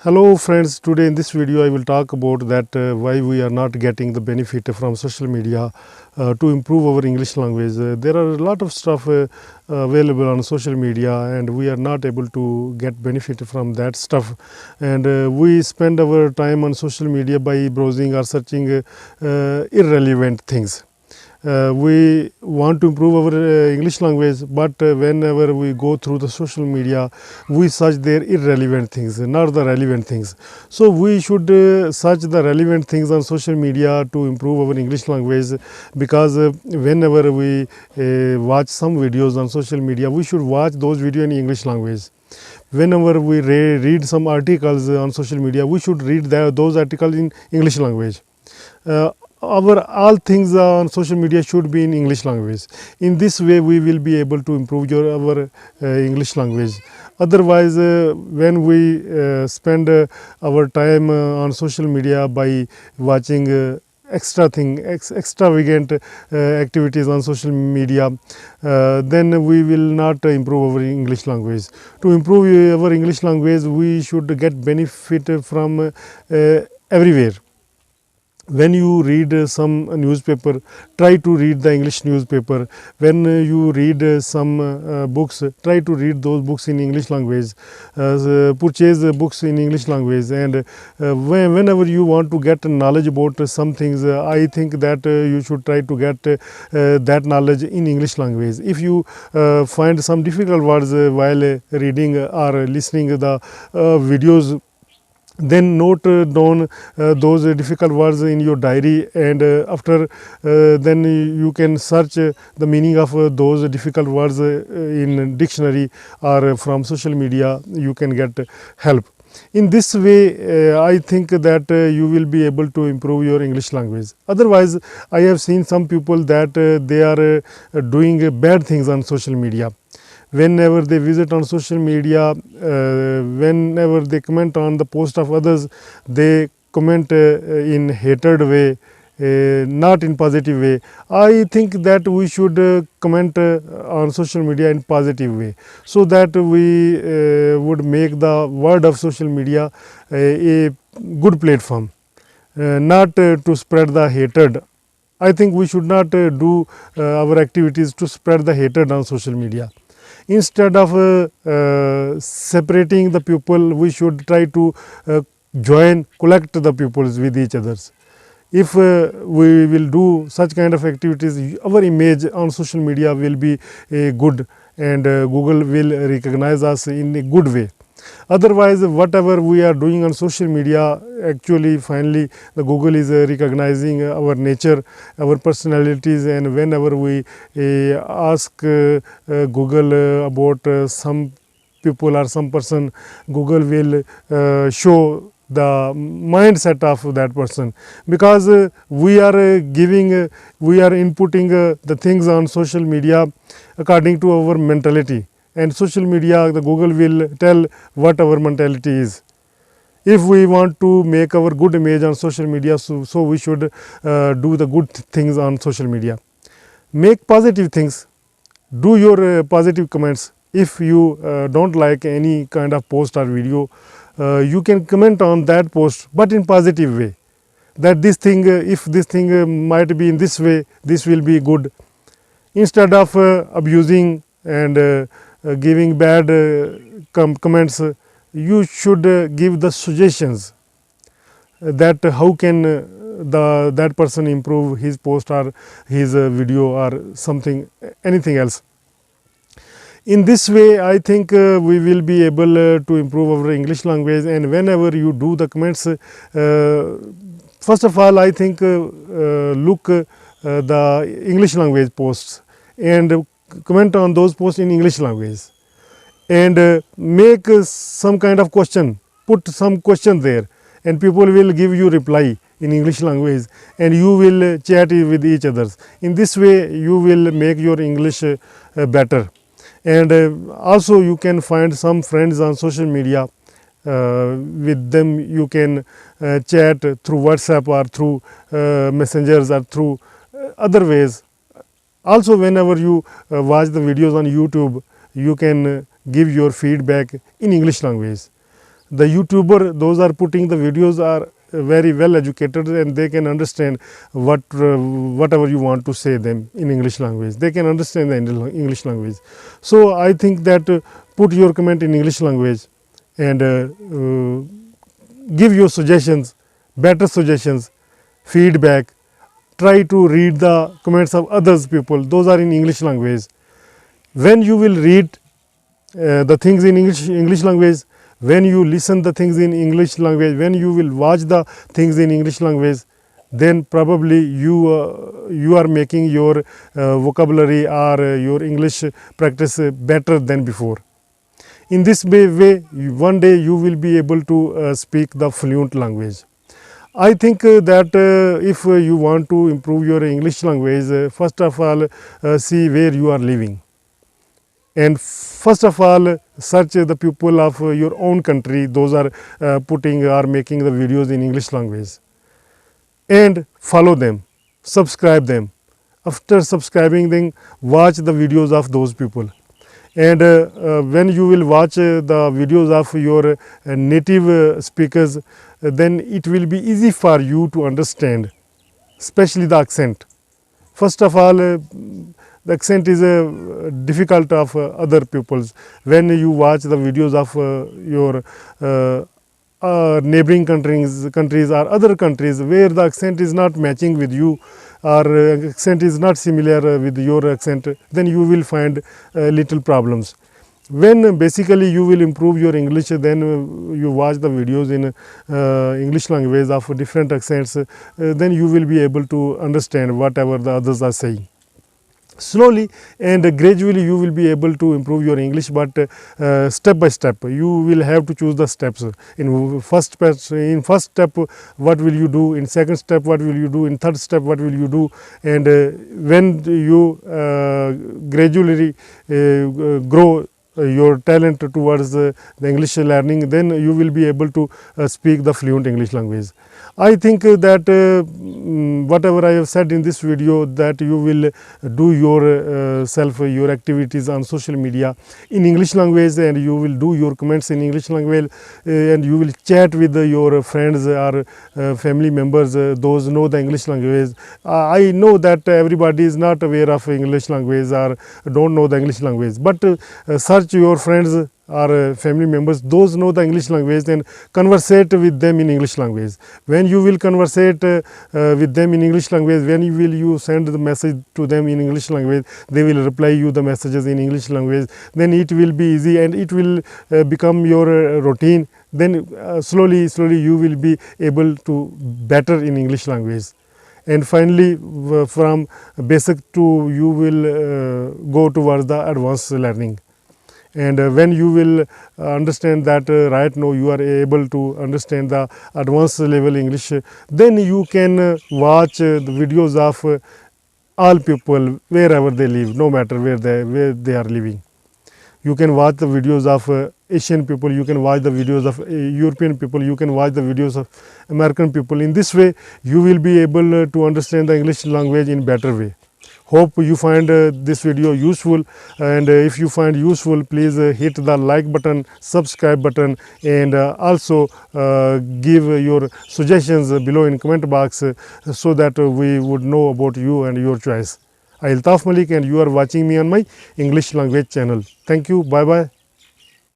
Hello friends, today in this video I will talk about that why we are not getting the benefit from social media to improve our English language. There are a lot of stuff available on social media and we are not able to get benefit from that stuff, and we spend our time on social media by browsing or searching irrelevant things. We want to improve our English language, but whenever we go through the social media, we search their irrelevant things, not the relevant things. So we should search the relevant things on social media to improve our English language, because whenever we watch some videos on social media, we should watch those videos in English language. Whenever we read some articles on social media, we should read those articles in English language. Our all things on social media should be in English language. In this way we will be able to improve our English language. Otherwise when we spend our time on social media by watching extravagant activities on social media, then we will not improve our English language. To improve our English language, we should get benefit from everywhere. When you read some newspaper, try to read the English newspaper. When you read some books, try to read those books in English language. Purchase books in English language, and whenever you want to get knowledge about some things, I think that you should try to get that knowledge in English language. If you find some difficult words while reading or listening the videos, then note down those difficult words in your diary, and after then you can search the meaning of those difficult words in dictionary or from social media. You can get help. In this way I think that you will be able to improve your English language. Otherwise, I have seen some people that they are doing bad things on social media. Whenever they visit on social media, whenever they comment on the post of others, they comment in hated way, not in positive way. I think that we should comment on social media in positive way, so that we would make the word of social media a good platform, not to spread the hatred. I think we should not do our activities to spread the hatred on social media. Instead of separating the people, we should try to collect the pupils with each others. If we will do such kind of activities, our image on social media will be good, and Google will recognize us in a good way. Otherwise, whatever we are doing on social media, actually finally the Google is recognizing our nature, our personalities, and whenever we ask Google about some people or some person, Google will show the mindset of that person, because we are we are inputting the things on social media according to our mentality, and social media, the Google will tell what our mentality is. If we want to make our good image on social media, so we should do the good things on social media. Make positive things, do your positive comments. If you don't like any kind of post or video, you can comment on that post, but in positive way, that this thing, if this thing might be in this way, this will be good. Instead of abusing and giving bad comments, you should give the suggestions that how can that person improve his post or his video or something, anything else. In this way, I think we will be able to improve our English language. And whenever you do the comments, first of all, I think look the English language posts and comment on those posts in English language, and make some kind of question, put some question there, and people will give you reply in English language, and you will chat with each others. In this way, you will make your English better. And also you can find some friends on social media. With them you can chat through WhatsApp or through messengers or through other ways. Also, whenever you watch the videos on YouTube, you can give your feedback in English language. The YouTuber, those are putting the videos are very well educated and they can understand whatever you want to say them in English language. They can understand the English language. So I think that put your comment in English language and give your suggestions, better suggestions, feedback. Try to read the comments of others people. Those are in English language. When you will read the things in English language, when you listen the things in English language, when you will watch the things in English language, then probably you are making your vocabulary or your English practice better than before. In this way, one day you will be able to speak the fluent language. I think that if you want to improve your English language, first of all, see where you are living. And first of all, search the people of your own country, those are putting or making the videos in English language. And follow them, subscribe them. After subscribing them, watch the videos of those people. And when you will watch the videos of your native speakers, then it will be easy for you to understand, especially the accent. First of all, the accent is difficult of other people's. When you watch the videos of your neighboring countries or other countries where the accent is not matching with you or accent is not similar with your accent, then you will find little problems. When basically you will improve your English, then you watch the videos in English language of different accents, then you will be able to understand whatever the others are saying. Slowly and gradually you will be able to improve your English, but step by step you will have to choose the steps. In first step what will you do, in second step what will you do, in third step what will you do, and when you gradually grow your talent towards the English learning, then you will be able to speak the fluent English language. I think that whatever I have said in this video, that you will do your activities on social media in English language, and you will do your comments in English language, and you will chat with your friends or family members, those know the English language. I know that everybody is not aware of English language or don't know the English language, but search your friends or family members, those know the English language, and conversate with them in English language. When you will conversate with them in English language, when you send the message to them in English language, they will reply you the messages in English language. Then it will be easy and it will become your routine. Then slowly you will be able to better in English language. And finally, from basic to you will go towards the advanced learning. And when you will understand that right now you are able to understand the advanced level English, then you can watch the videos of all people wherever they live, no matter where they are living. You can watch the videos of Asian people, you can watch the videos of European people, you can watch the videos of American people. In this way, you will be able to understand the English language in better way. Hope you find this video useful, and if you find useful, please hit the like button, subscribe button, and also give your suggestions below in comment box so that we would know about you and your choice. I am Altaf Malik and you are watching me on my English language channel. Thank you. Bye bye.